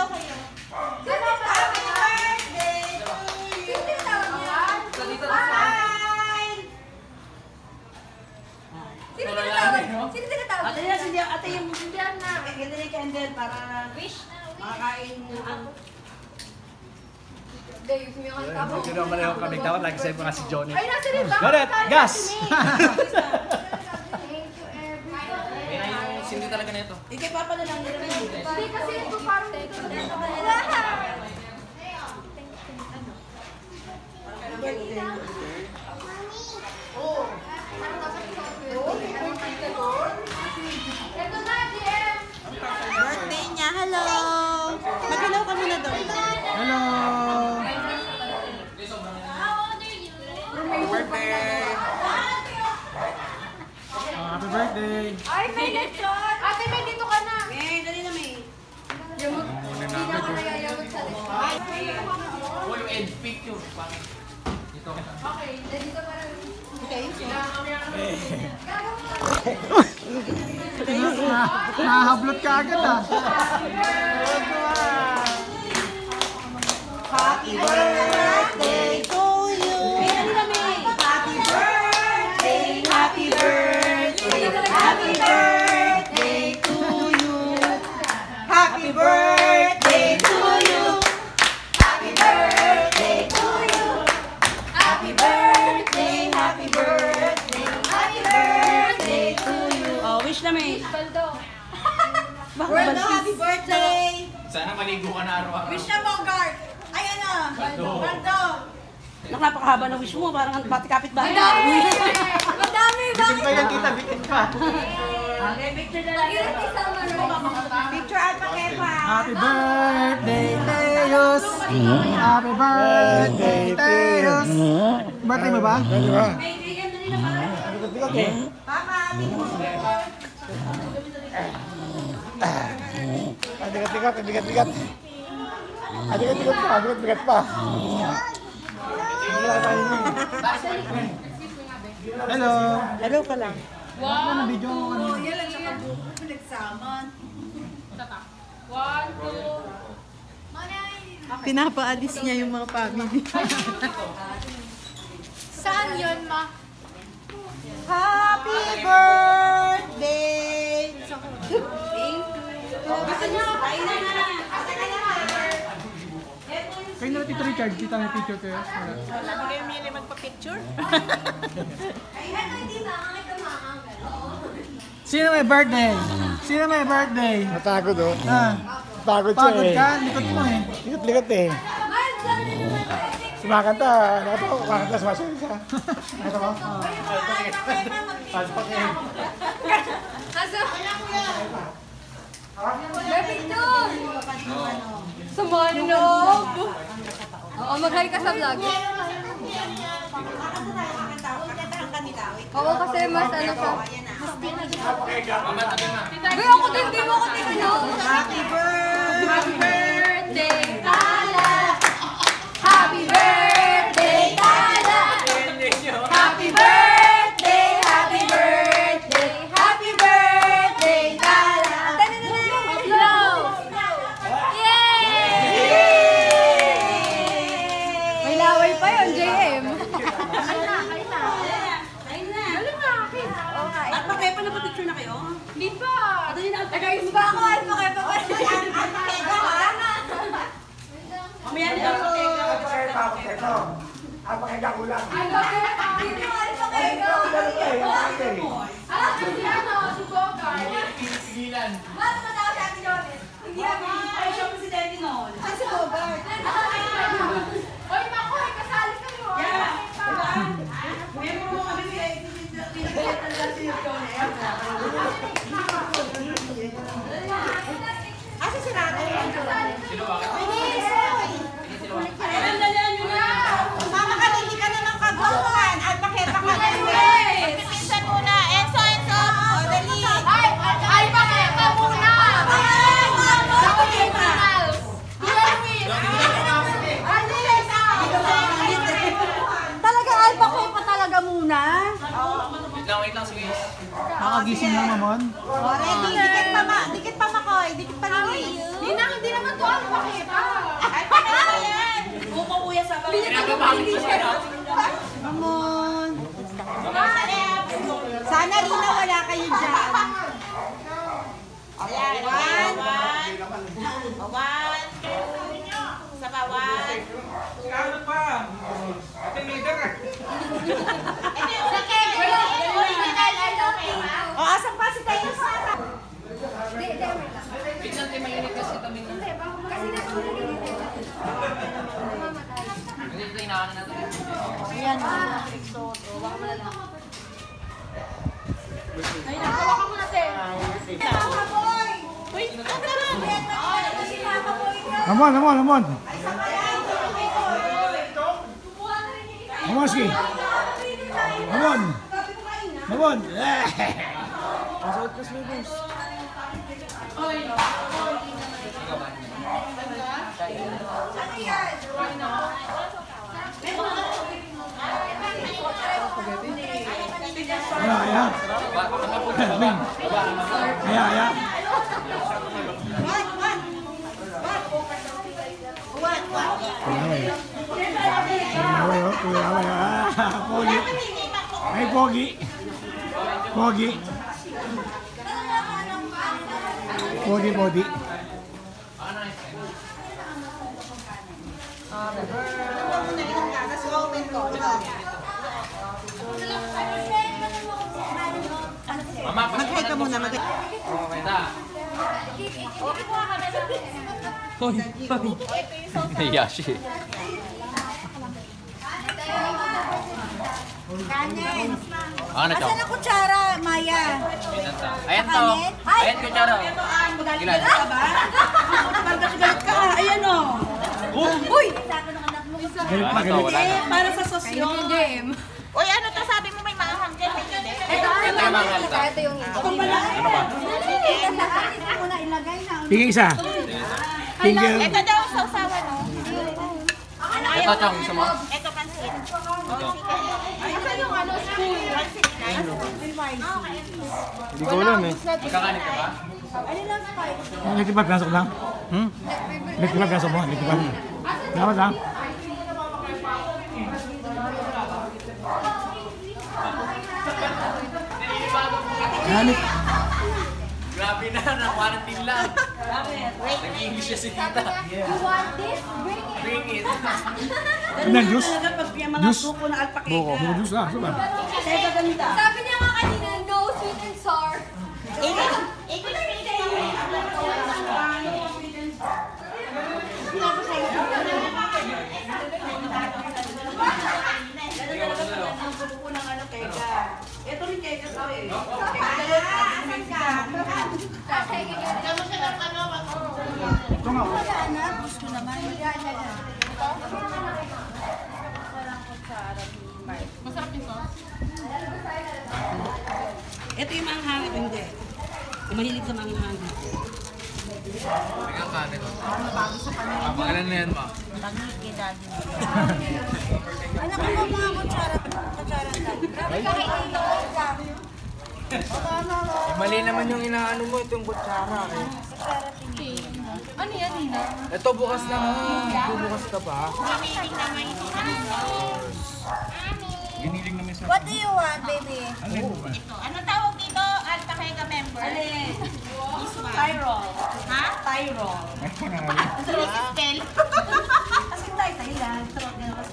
daw kayo. Happy birthday to you. Sino tinatawag? Ate yung sindihan na. Ganda ni candle para makakain ang... Hindi naman mali ako kami dapat. Lagi sa'yo mga si Johnny. Ay, nasa rin ba? Got it! Gas! Hindi talaga na ito. Ikay papa na lang nila. Hindi kasi ito parang dito na ito. Birthday niya. Hello! Mag-hello ka muna doon. Hello! Happy birthday! Happy birthday! Ay, may lechon! Ate, may dito ka na! May, dali na may. Yamot. Hindi na ako nayayamot sa lechon. Oh, yung end picture. Dito. Okay, dito pa rin. Okay. Nahablot ka agad ah. Happy birthday to you. Happy birthday, happy birthday, happy birthday to you. Happy birthday to you. Happy birthday to you. Happy birthday, happy birthday, happy birthday to you. Oh, wish na may. Baldo. World, happy birthday. Sana maligo ka na araw-araw. Wish na Bogart. Ay, ano? Baldo. Napakahaba ng wish mo, parang pati kapit ba? Madami! Madami! Bikin pa yan kita, bikin pa. Okay, picture na lang. Picture at pakepa. Happy birthday, Teos! Happy birthday, Teos! Birthday mo ba? Birthday ba? Papa, happy birthday. Bigat-bigat, bigat-bigat. Bigat-bigat pa, bigat-bigat pa. Hello! Hello ka lang. Ano na video ko kanina? Yan lang siya kabuko. Pinagsaman. Pinapaalis niya yung mga family. Saan yun, ma? Happy birthday! Thank you. Gusto niyo? Kainan na. Kayo na Tito Richard, kita may picture kayo. Wala ba kayo mili magpa-picture? Sino may birthday? Sino may birthday? Matagod oh. Ah, Pagod siya pagod eh. ka? Likot mo eh. Likat-likat eh. Sumakanta. Nakatawa ko kakanta. Sumasalit ka. Nakatawa ko. May picture! Sama ng loob! Oo, mag-hi ka sa vlog. Oo, kasi mas ano ka. Uy, ako din, di mo ako tingnan. Happy birthday! Happy birthday, Tala! Happy birthday, Tala! Happy birthday, happy birthday, happy birthday, Tala! Hello! Yay! May laway pa yun, JM. At pakepa na pa-picture na kayo? Hindi pa! Nag-ayos pa ako, alpakeba pa. Alpakeba ha? Mamaya na lang pakega. Alpakega ko lang. Alpakeba! Si ano, si Bogart. Ba't matawag si Ate Jones? Hindi ako. Ay, siya presidente noon. Ay, si Bogart. Oy, Mako, kasali kayo. Member mo kami Asa si Rado? Sino ba? Mama ka, hindi ka naman kagawan. Alpakeba ka na. Pinsan muna. Enzo. O, dali. Ay, alpakeba muna. Talaga alpakeba talaga muna. Wait lang, sige. Nakagising lang naman. O, ready. Dikit pa Makoy. Dikit pa Luis. Hindi naman to alpakeba. Pinagabangin ko siya. Mamon. Sana rin na wala kayo dyan. Ayan, one. One, two. Isa pa, one. Ano pa? Ate leader eh. O, asan pa si Tayo sa? Minsan tayo mainit kasi kami na. Kasi ito inaanan natin. Ayan. Ay, nakawa mo natin. Uy, Amon, amon, amon. Amon, sige. Amon. Amon. Pasok ka sa libos. Aya, aya. Aya, aya. Pogi. Ay, pogi. Pogi. Pogi, pogi. Mama, mag-hi ka muna, mag-hi. Okay na. Yashi. Kanin. Ano to? Asan ang kutsara, Maya? Ayan to. Ayan kutsara. Ilan? Ka ba? Galit ka. Ayan o. Uy! Galit pa, galit. Eh, para sa sosyo. Uy, ano to? Sabi mo may maanghang dyan. Ito yung mga alta. Ito yung Ano ba? Muna ilagay na. Tingin isa. Tingin. Ito daw sa usawan, no? Ito chong gusto mo? Ito pansin. Asan yung ano, school? Hindi ko alam eh. Magkakanin ka ba? Nagtipag, pasok lang. Nagtipag, pasok mo. Nagtipag. Dapat lang. Ganit. Grabe na, na-quarantine lang. Nag-English siya si tita. You want this? Bring it. Bring it. Ano yan, juice? Talaga pag yung mga Juice? suko ng alpakita. Buko. Buko juice lang. Saan ba? Teka, ganda. Sabi niya nga kanina, no sweet and sour. Ang suko ng ano, keka. Ito rin keka to eh. Ito nga. Gusto naman. Ito yung manghang, ito hindi. Yung mahilig sa manghang. Bigyan kanin. Pangalan na yan, ma. Anak ko mga kutsara. Mali naman yung inaano mo, itong kutsara eh. Ano yan, Nina? Ito bukas na bubukas ka pa. What do you want, baby? Ano tawag dito? Alta Mega member? Tyrol. Ha? Tyrol. Spell? Kasi tayo lang.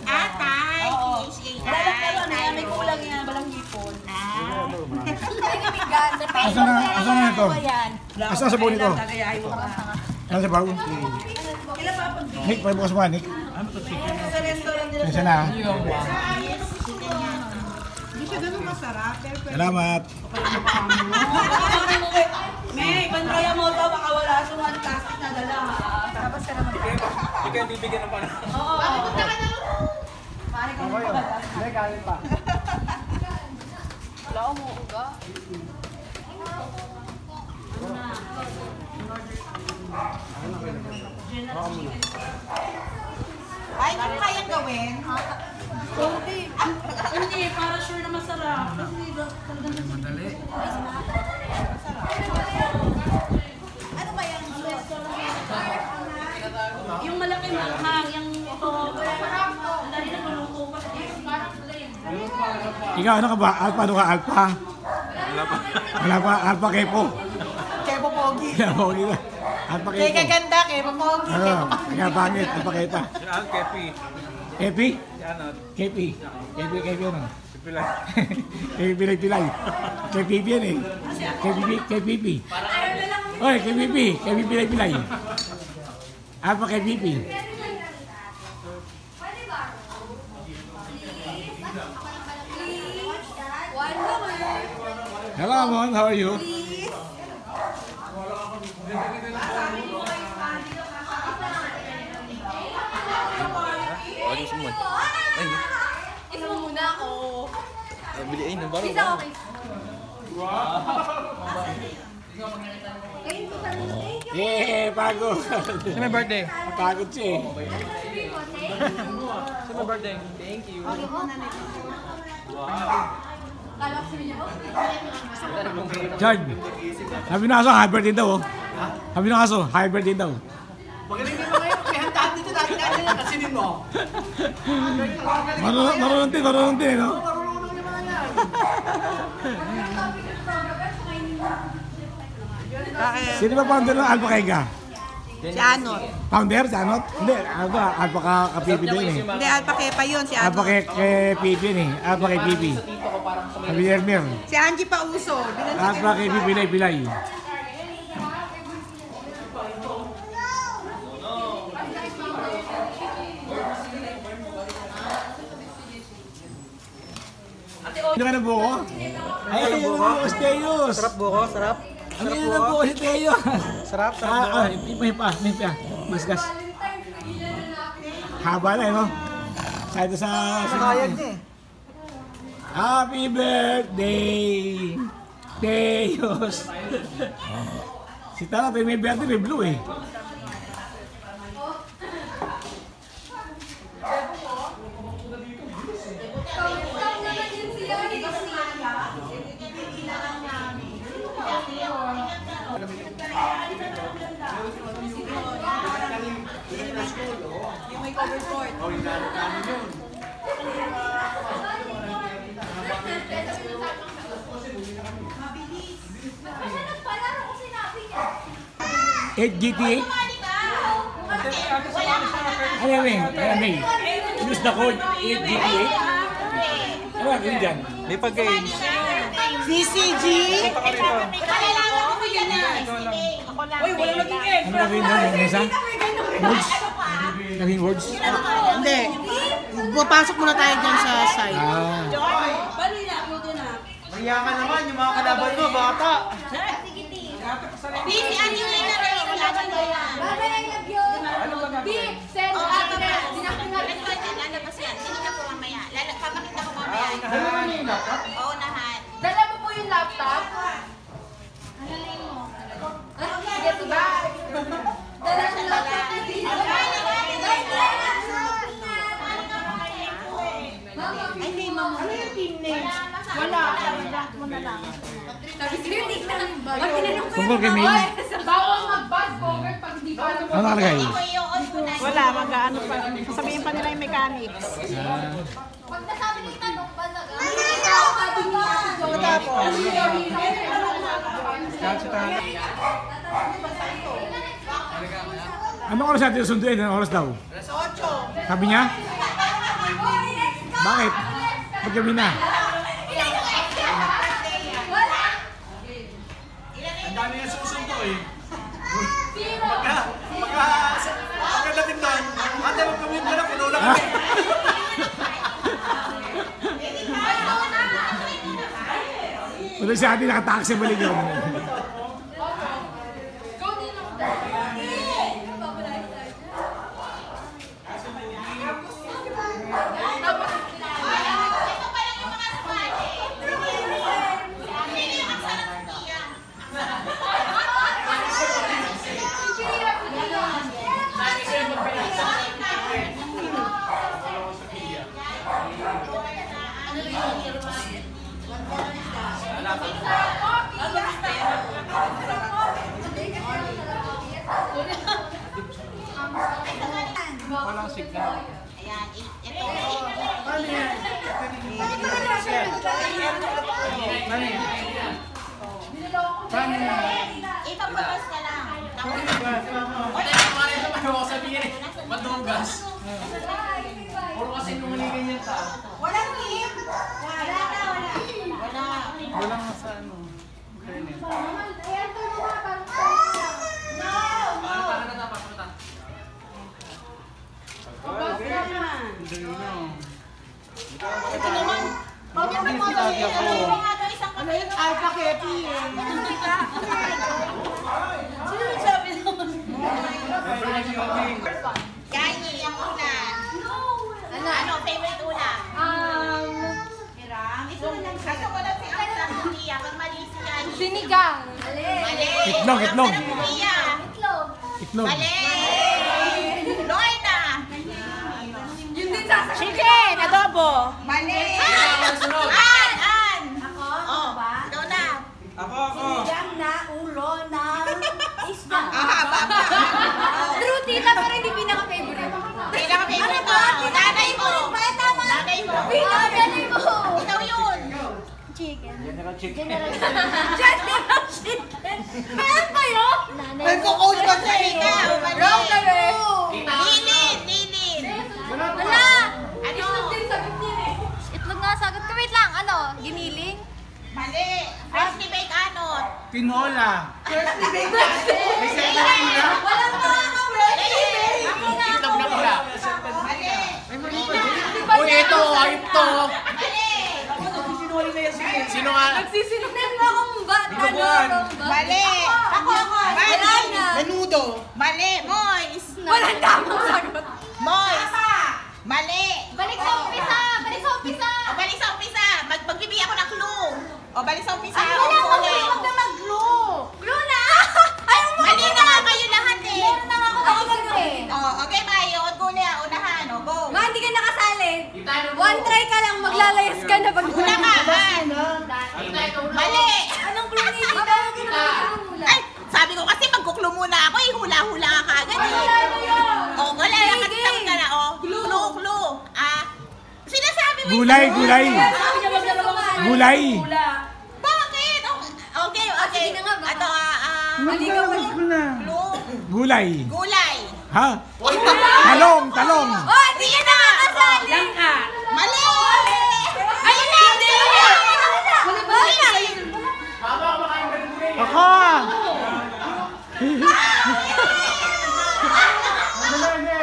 Atay. Oo. T-H-A-I. Pero ano yan, may kulang yan, walang hipon. Asan na ito? Asan sa buo nito? Gagayahin mo pa. Asan sa bago? Kailan pa pag Nick, pwede bukas mo, Nick. sa restaurant nila? Isa na. Hindi siya ganun masarap. Salamat. May, banraya mo to, baka wala sa mga plastic na dala ha. Tapos ka naman. Hindi kayo bibigyan ng panahon. Oo. Pare ka mo pa. May kanin pa. Wala mo uga. Ay, hindi mo kayang gawin? Okay. Hindi, para sure na masarap. Kasi talagang Madali. Ano ba yan? yung malaki manghang, yung ito, Ikaw, ano ka ba? Alpha, ano ka? Alpha? Wala pa. Alpha Kepo. Kepo Pogi. Kaya pogi ka. Alpha Kaya Kepo. kaganda, Kepo Pogi. Ano? Kaya pangit. Alpha Kepa. Kepi. Kepi? Ano? Kepi. Kepi ano? Pilay. Kepi pilay-pilay. Kepi yan eh. Kepi. Oy, Kepi. Kepi pilay-pilay. Alpha Kepi. Hello, Amon. How are you? Wala sumon. Ay, Isa mo muna ako. bili ay nang baro. Isa okay. Yeah, pagod. Sino may birthday? Pagod siya eh. Sino may birthday? Thank you. George, sabi ng aso, hybrid din daw oh. Sabi ng aso, hybrid din daw. Magaling din mo ngayon. May handaan dito dati-dati lang. Kasinin mo. Marunong din, no? Marunong yung mga yan. Sino ba founder ng Alpha Kega? Si Anot. Founder? Si Anot? Hindi, Alpha ka-Pipi din eh. Hindi, Alpha Kepa yun. Si Alpha Anot. kay Pipi eh. Alpha kay Pipi. Sabi ni Ermer. Si Angie Pauso. Alpha kay Pipi Pilay. Ano ka na buko? Ay, ano buko? Steus! Sarap buko, sarap. Ano yun na buko si Teo? Sarap, May pa. Masgas. Haba na, no? Kahit sa... Sayang niya eh. Happy birthday! Teos! Si Tara, may birthday, may blue eh. Yung may cover court. Eight GTA? Ano yan? Use the code 8GTA? Ano yan dyan? May pag-games. CCG. Uy, wala naging egg. Ano gagawin doon? Nesa? Words? Naging words? Hindi. Papasok muna tayo dyan sa site. Paano ina-upload yun ah? Mayaman naman yung mga kalaban mo, bata. Busy, ano yung ina-ready ko lang ang yan? Bye, I love you. Big, send Oo, out baba. na. Dinaktingan. Lalabas yan. Tingnan ko mamaya. Papakita ko mamaya. Oo, nahan. Dala mo po yung laptop. Alalain mo. Sige, diba? Dala mo yung laptop. Ay, hindi, ma'am. Ano yung team name? Wala. Mo na lang. Sabi sa'yo, tignan. Pag tinanong ko Tungkol kay May. bawal mag-bad cover pag di pa alam mo. Ano nakalagay? Wala, mag-ano pa. Sabihin pa nila yung mechanics. Pag nasabi na yung tanong, balaga. Anong oras natin sunduin? Anong oras daw? Alas 8. Sabi niya? Bakit? Ba't kami na? Ang dami nga susundo eh. Zero. Pagkadating doon, ate magkamit ka na, puno na kami. Wala si ate nakataksi balik yun. Go din ako. Walang signal. Yan. Ito. Ipapabas ka lang. Tapos, Wala na pare ito, ayaw ko sabihin eh. Madugas. Puro kasi numaligan yan ta. walang team. Wala. Wala nga sa ano. Paano na tapos mo ta? Ito naman. Pagyan mo nga isang kami. Ay, paketi eh. Sino nagsabi nun? Yani, ang ulan. Ano, favorite ulam? Ito lang. Kaso ko lang si Angela Mukia. Pag mali si Yani. Sinigang. Mali. Itlog, itlog. Angela Mukia. Itlog. Mali. Lorna. Yun din sa Chicken, adobo. Mali. Sunod. An. Ako? Oh, ikaw na. Ako. Sinigang na ulo ng isda. Baba. True, tita, pero hindi pinaka-favorite. Pinaka-favorite mo. Nanay mo. Nanay mo. Pinaka-favorite mo. Ikaw yun. Chicken. General chicken. General chicken. Meron ba yun? Nagko-coach ka sa ikaw. Wrong ka rin. Lilin. Wala. Ano? Itlog nga sagot ko. Wait lang, ano? Giniling? Mali. Freshly baked anot. Tinola. May second na. Walang mga Ako na. Itlog na pula. Mali. Uy, ito, ayop to. Mali. Sino nga? Nagsisinunod mo akong Buwan. Mali. Ako. Wala na. Menudo. Mali. Moist. Walang tamang sagot. Moist. Mali. Balik sa umpisa. Balik sa umpisa. O, balik sa umpisa. Magbibigay ako ng clue. O, balik sa umpisa. Ay, wala ko. Ulit. Huwag na mag-glue. Glue na. Ayaw mo. Mali na nga kayo lahat eh. Meron na nga ako mag-glue eh. O, okay, Mayo. Unahan. O, go. Ma, hindi ka nakasali. One try ka lang, maglalayas ka na pag Hula ka. An. Mali. Anong clue ni Tita? Ay, sabi ko kasi magkuklo muna ako eh. Hula-hula ka agad eh. O, wala na. Katapos ka na. O, clue. Sinasabi mo. Gulay. Sabi niya maglalawang Gulay. Bakit? Okay. sige na nga, baka. Ato, Maligaw ka na. clue. Gulay. Gulay. Ha? Talong. Oh, hindi ka nakakasali. Mali. Ayun na. Hindi. Ako.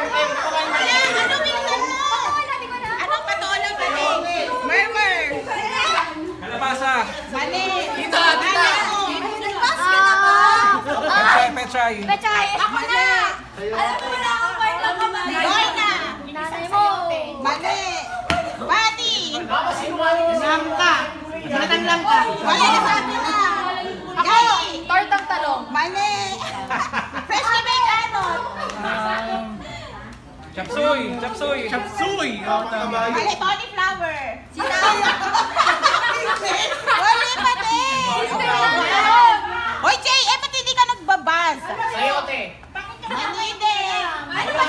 Ano minsan mo? Anong patuloy pa rin? Murmur. Kalabasa. Mali. Tita. Nagpas ka na ba? Petray. Pechay. Ako na. Alam mo wala akong part lang naman. Lorna. Nanay mo. Mali. Buddy. Baka sinungaling kasi. Mali na sabi na. Ako. Tortang talong. Mali. Freshly baked anot. Chapsuy. Chapsuy. Mali. Cauliflower. Mali pa din. Hoy, Jay. Ba't hindi ka nagbabas? Sayote. Mali din. Ano ba?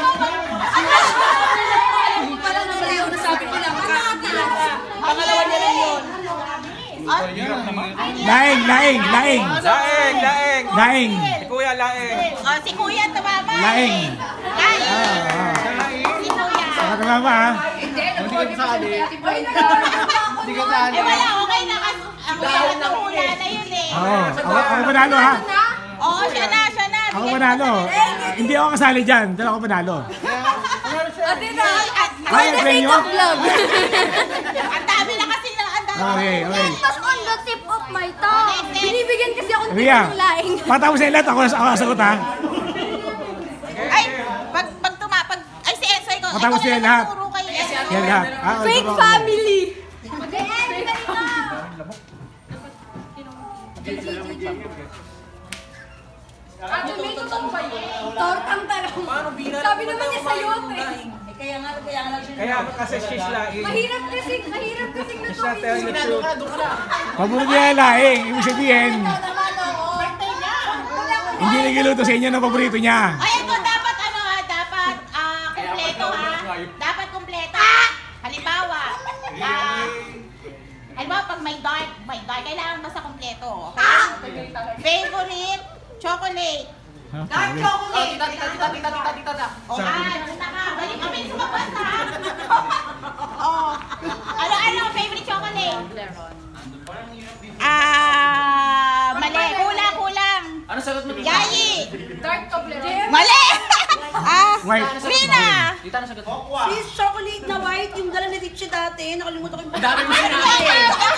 Parang nalayo na sabi ko lang. Pangalawa niya lang yun. Laing. Kuya Laeng. Si Kuya tumama. Laing. Si Kuya. Saka mama ha. Hindi ka sali. Wala, okay na kasi ang hula na yun eh. Oo. Ako panalo ha. Oo, siya na. Ako panalo. Hindi ako kasali dyan. Dala ako panalo. Ate na. Ay, premyo? Ang dami na kasi na. Okay. Tapos on the tip of my tongue. Binibigyan kasi ako ng Ria, ng laing. patapos na lahat. Ako sagot ha. Ay, ay si Enzo, ikaw. Matapos ikaw yan na lahat. nagturo kay Enzo. Yan lahat. Fake family. May totoo ba yun? Tortang talong. Sabi naman niya sayote. Kaya nga lang siya. Kaya kasi she's Laeng. Mahirap kasi She's not natuloy. telling the truth. Paborito niya laing. Ibig sabihin, hindi nagiluto sa inyo ng paborito niya. Ay, ito dapat kumpleto ha. Dapat kumpleto. Halimbawa, pag may dark, kailangan basta kompleto. Okay? Favorite chocolate. Dark chocolate. O, una ka. Balik kami sa mabasa. O, ano, favorite chocolate? Mali. Kulang. Ano sagot mo dito? Yayi. Dark Toblerone. Mali. White. Rina. Dito ano sagot mo? Swiss chocolate na white, yung dala ni Richie dati. Nakalimutan ko yung Dami mo sinabi.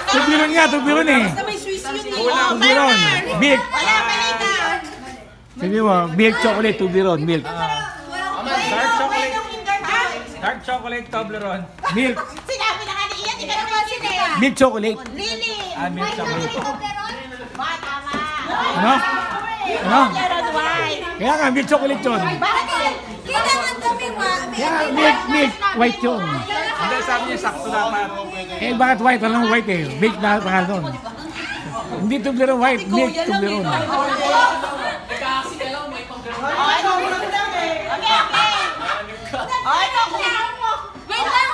Tugbiron nga, tugbiron eh. Basta may Swiss yun eh. Tugbiron. Milk. Wala, mali ka. Sabi mo, milk chocolate, tugbiron, milk. Dark chocolate. Dark chocolate Toblerone. Milk. Sinabi na nga ni Ian, ikaw naman sila. Milk chocolate. Lily. Milk chocolate. Ba, tama. Ano? Ano? Toblerone white. Kaya nga, milk chocolate yun. Bakit? Kailangan kami Kaya nga, milk, white yun. Hindi, sabi niya sakto dapat. Eh, bakit white? Walang white eh. Milk na pangalan doon. Hindi tubleron white, milk tubleron. Nagkakaksi ka lang, may pang-gano'n. Okay. Wait lang.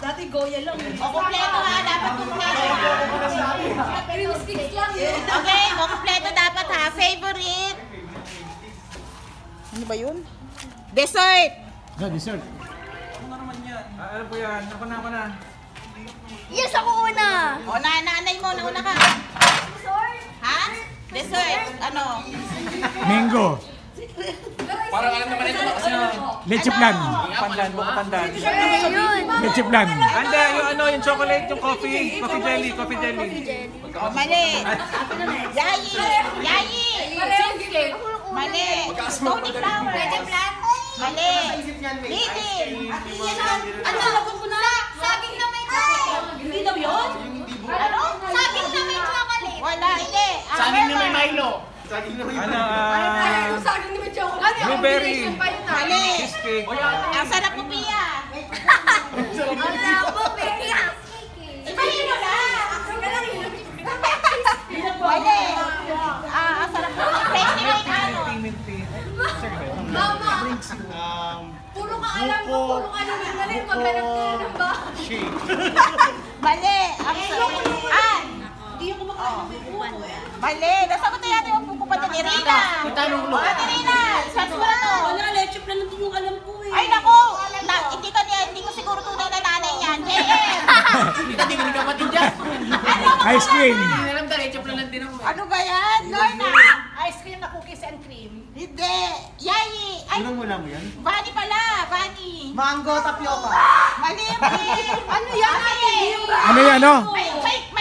Dati Goya lang. O, kumpleto ha. Dapat kumpleto ha. Cream sticks lang yun. Okay, o, kumpleto dapat ha. Favorite. Ano ba yun? Dessert. Dessert. Ano po yan? Ako na. Yes, ako una. O, nanay mo. Nauna ka. Ha? Dessert. Ano? Mango. Parang alam naman ito kasi Leche plan. Pandan, buka pandan. Leche plan. Ande, yung ano, yung chocolate, yung coffee. Coffee jelly. O, mali. Yayi. Mali. Tony flower. Mali. Lily. Ano, lagot mo na? Saging na may chocolate. Hindi daw yun? Ano? Saging na may chocolate. Wala, hindi. saging na may Milo. Ano, Saging na may chocolate. blueberry. Mali. Cheesecake. Ang sarap mo, Pia. Ano po, baby? Ibahin mo na. Mali. Ang sarap mo. Pwede mo yung ano. Mama, puro ka alam mo, puro ka naman galing maghanap ka ng ba? Mali. Ang sarap. Hindi ako makakain ng buko eh. Mali. Nasagot na natin yung pupupa ni Rina. Itanong mo. Ate Rina. Isang mo na to. Wala, leche plan lang din yung alam ko eh. Ay, naku. Hindi ko siguro tunay na nanay yan. JM. Dito, di ka nagkapatid dyan. Ice cream. Hindi alam, diretso lang din ako. Ano ba yan? Lorna. Ice cream na cookies and cream. Hindi. Yayi. Ay, Mula mo yan? Vani pala. Vani. Mango tapioca. Mali. Ano yan? Ano yan, ano?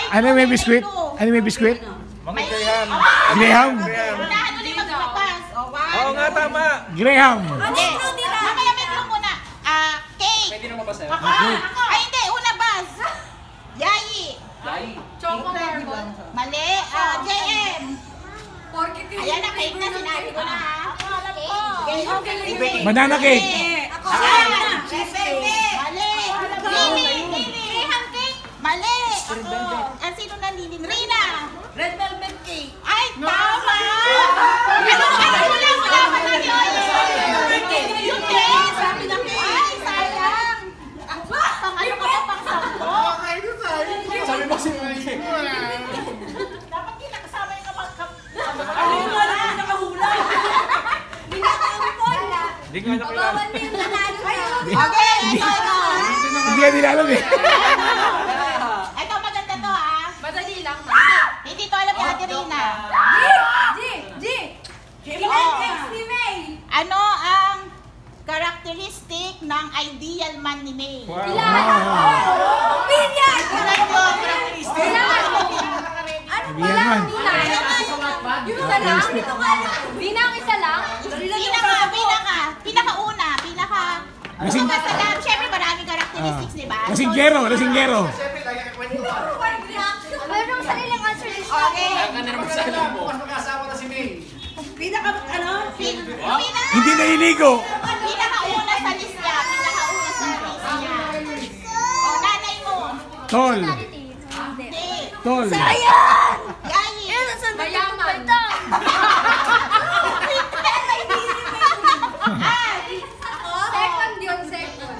Ano may kulay biskuit? ito. Ano may biskuit? Mga graham. Graham. Unahan ulit magpapas. O, one. Oo nga, tama. Graham. Hindi. Mamaya may clue muna. Cake. Pwede naman ba sa'yo? Ako. Ay, hindi. Una buzz. Yayi. Choco marble. Mali. JM. Porky tea. Ayan na, cake na. Sinabi ko na ha. Okay. Banana cake. Ako. Mali. Lili. Graham cake. Mali. Ang sino na Lili? Rina. Red velvet cake. Ay, tama. Ano wala yung cake. Sabi na cake. Ay, sayang. Pangano ka pa pang sampo? Sabi mo si Mali. Dapat kinakasama yung kapag... Ano yung wala na nakahula? Hindi nga nakilala. Babawan mo yung nanalo. Okay, ito. Hindi ka nila alam eh. Ito, maganda to ha. Madali lang. Hindi to alam ni Ate Rina. G! Si May. Ano ang characteristic ng ideal man ni May? Opinion! Sabihan man. Yung isa lang? Dina ang isa lang? Pinakauna. Lasing- Siyempre maraming characteristics, di ba? Lasinggero. Mayroong sariling answer list. Okay. Kaya ka na naman sa alam mo. Magkasama na si May. Pinaka, ano? Hindi naliligo. Pinakauna sa list niya. O, nanay mo. Tol. Hindi. Tol. Yayi. Mayaman. Second yun, second.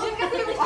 Yun kasi yung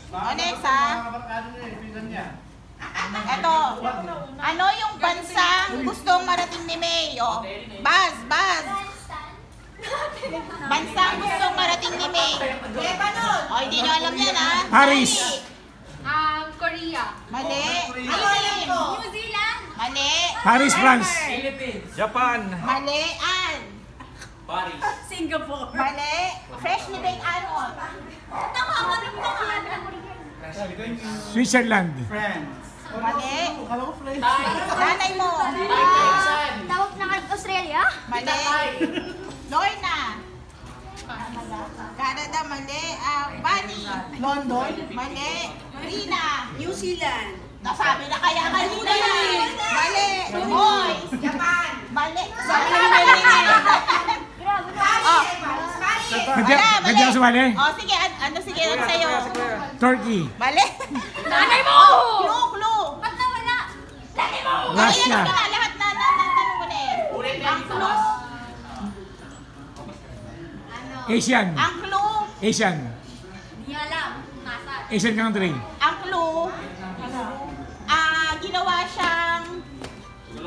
O, next ha. Eto. Ano yung bansang gustong marating ni May? O, Baz. Bansang gustong marating ni May. O, hindi nyo alam yan ha. Paris. Korea. Mali. New Zealand. Mali. Paris, France. Japan. Mali. An. Paris. Singapore. Mali. Fresh ni Bake Anon. Switzerland. Mali. Nanay mo. Tawag na Australia? Mali. Lorna. Canada, mali. Bunny. London. Mali. Rina. New Zealand. Nasabi na kaya kanina yan. Mali. Boys. Japan. Mali. Mali. Oh. Hindi ako sumali. Oh, sige. Sige. Ano sa'yo? Turkey. Mali. Nanay mo! Clue. Ba't nawala? Nanay mo! Russia. Lahat na tanong mo na eh. Ulit na Ang clue. Asian. Ang clue. Asian. Hindi alam. Nasa. Asian country. Ang clue. Ginawa siyang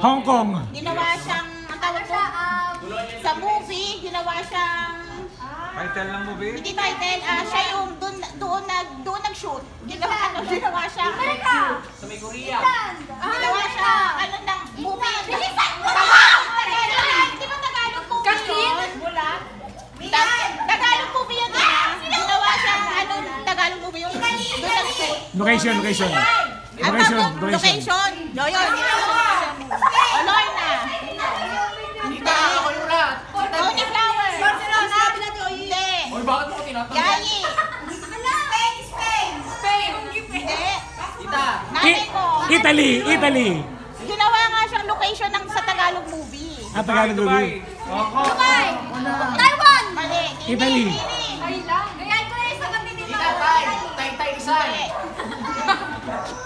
Hong Kong. ang tawag mo, sa movie, ginawa siyang, Title ng movie? hindi title, siya yung doon nag-shoot. Ginawa siyang, Sa may Korea. ginawa siya, ng movie. Di ba Tagalog movie yun? Tagalog movie yun, ginawa siyang, Tagalog movie yung doon nag-shoot. Location. Ang tawag, location. Yun. Lorna. Tita, ako yung lahat. Tony Flower. Hindi. Oy, bakit mo ko tinatanggal? Yayi. Spain. Hindi. Tita. Nanay ko. Italy. Ginawa nga siyang location ng sa Tagalog movie. Tagalog movie. Dubai. Taiwan. Mali. Italy. Thailand. Ganyan ko na yung sagot ni Tita. Tita, tay isan.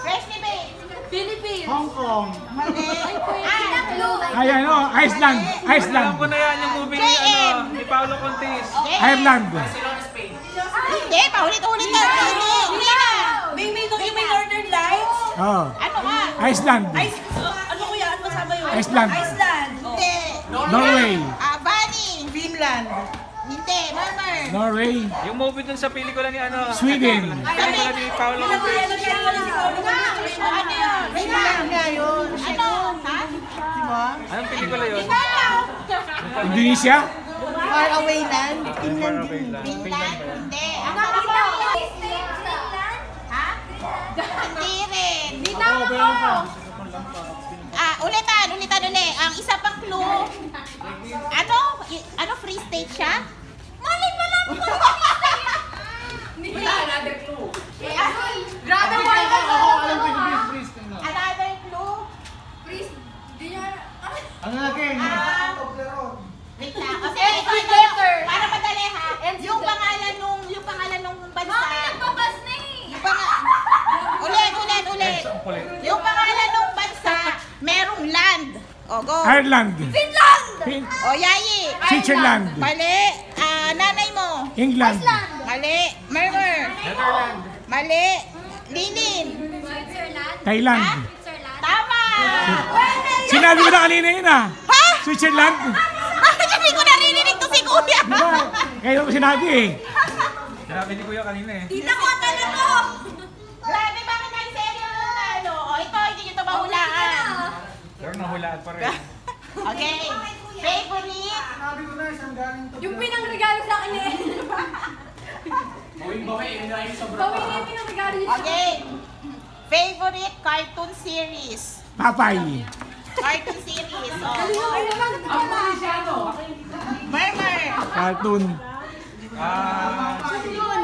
Fresh ni Bay. Philippines. Mali. Ay, Iceland. Alam ko na yan yung movie ni, JM. ni Paolo Contis. Ireland. Barcelona, Spain. Hindi, paulit-ulit na. Hindi na. May Northern Lights. Oh. Ano nga? Iceland. Ano kuya? Ano kasama yun? Iceland. Iceland. Hindi. Norway. Bunny. Finland. Hindi. Murmur. Norway. Yung movie dun sa pelikula ni ano. Sweden. Pelikula ni Paolo Contis. Ano yun? Finland nga yun. Ano? Ha? Anong pelikula yun? Indonesia. Far away land. Finland din. Finland? Hindi. Ang sarap mo. Ha? Hindi rin. Ulitan ulit. Ang isa pang clue. Ano free state siya? Mali pa lang. Wala, another clue. Brother, why ka na? Another clue? Please. Di niya. Wait lang. Kasi para madali ha. Yung pangalan nung bansa. Mami, nagbabas na eh. Ulit. Yung pangalan nung bansa, merong land. O, go. Ireland. Finland. O, Yayi. Switzerland. Mali. Nanay mo. England. Mali. Murmur. Netherlands. Mali. Lilin. Switzerland. Thailand. Switzerland. Tama. Sinabi ko na kanina yun ah. Ha? Switzerland. Hindi ko naririnig to si Kuya. Diba? Kaya ko sinabi eh. Sinabi ni Kuya kanina eh. Tita ko, tanong ko. Grabe, bakit nag-seryo na O, ito, hindi nyo ito mahulaan. Pero nahulaan pa rin. Okay. Favorite? Yung pinang-regalo sa akin eh. Bawing-bawi, yun na yung sobrang Bawin niya yung pinang-regalo niya. Okay. Favorite cartoon series? Papay. Cartoon series. O. Ay, naman. Murmur. Cartoon. Yun.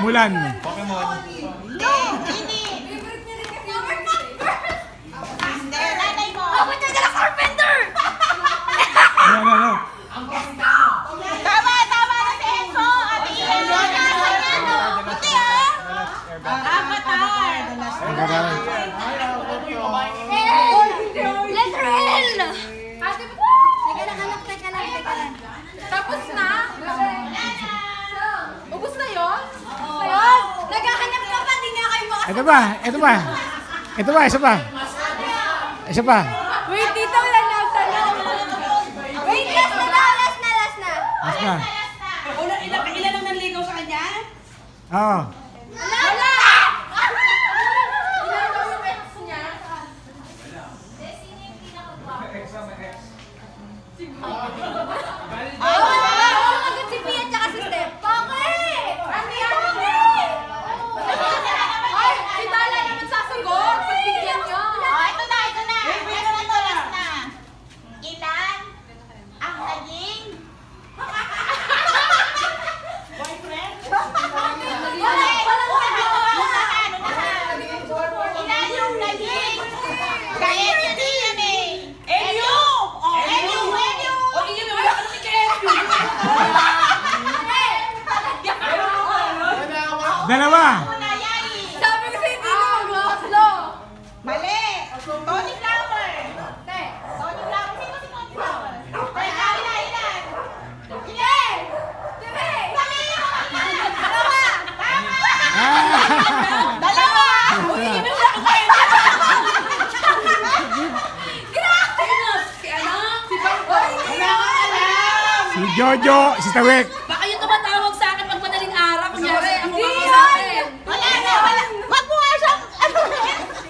Mulan. Pokemon. Hindi. Hindi. Favorite niya rin kasi. Hindi. Nanay mo. Ako niya na Carpenter! Ano. Tama na si Enzo. Ate Ian. Hindi Avatar. Letter L! Ate, teka lang. Tapos na? Ubus na yun? Naghahanap ka Ito pa, ito pa. Ito pa, isa pa. Isa pa. Wait, dito wala na ang tanong. Wait, last na. Last na. Ilan ang nanligaw sa kanya? Oo. Wala! Agad si Pia tsaka si Steph. Bakit? Ano yan? Ay, si Bala naman sasagot. Pagbigyan nyo. Oh, ito na. Last na. Ilan ang naging Ilan yung naging ka-Enyo yan eh. Enyo! Oh, Enyo! O, iyan, wala ka namin kay Enyo. Dalawa. Una, Yari. Sabi ko sa hindi na mag-oslo. Mali. Tony Flower. Tony Flower. Sino si Tony Flower? Teka, ilan? Ilan? Sabi mo! Dalawa! Dalawa! Si Jojo, si Tawek. Baka yung tumatawag sa akin pag madaling araw. Kunyari, ang mukha ko sa akin. Wala. Wag mo nga siyang,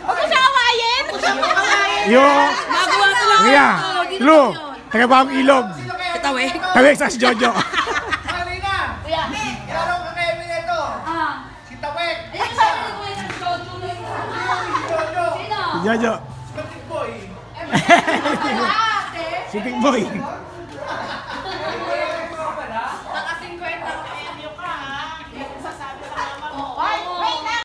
wag mo siya awayin. Yung, Magawa ko lang. Kuya, Lu, taga Bagong Ilog. Katawe. Tawek sa si Jojo. Marina! Kuya. Garong ka kay Mineto! Ah. Si Tawek! Ayun, sabi ni Kuya ng Jojo. Jojo! Sino? Si Jojo. Kapit boy! Si Tikboy.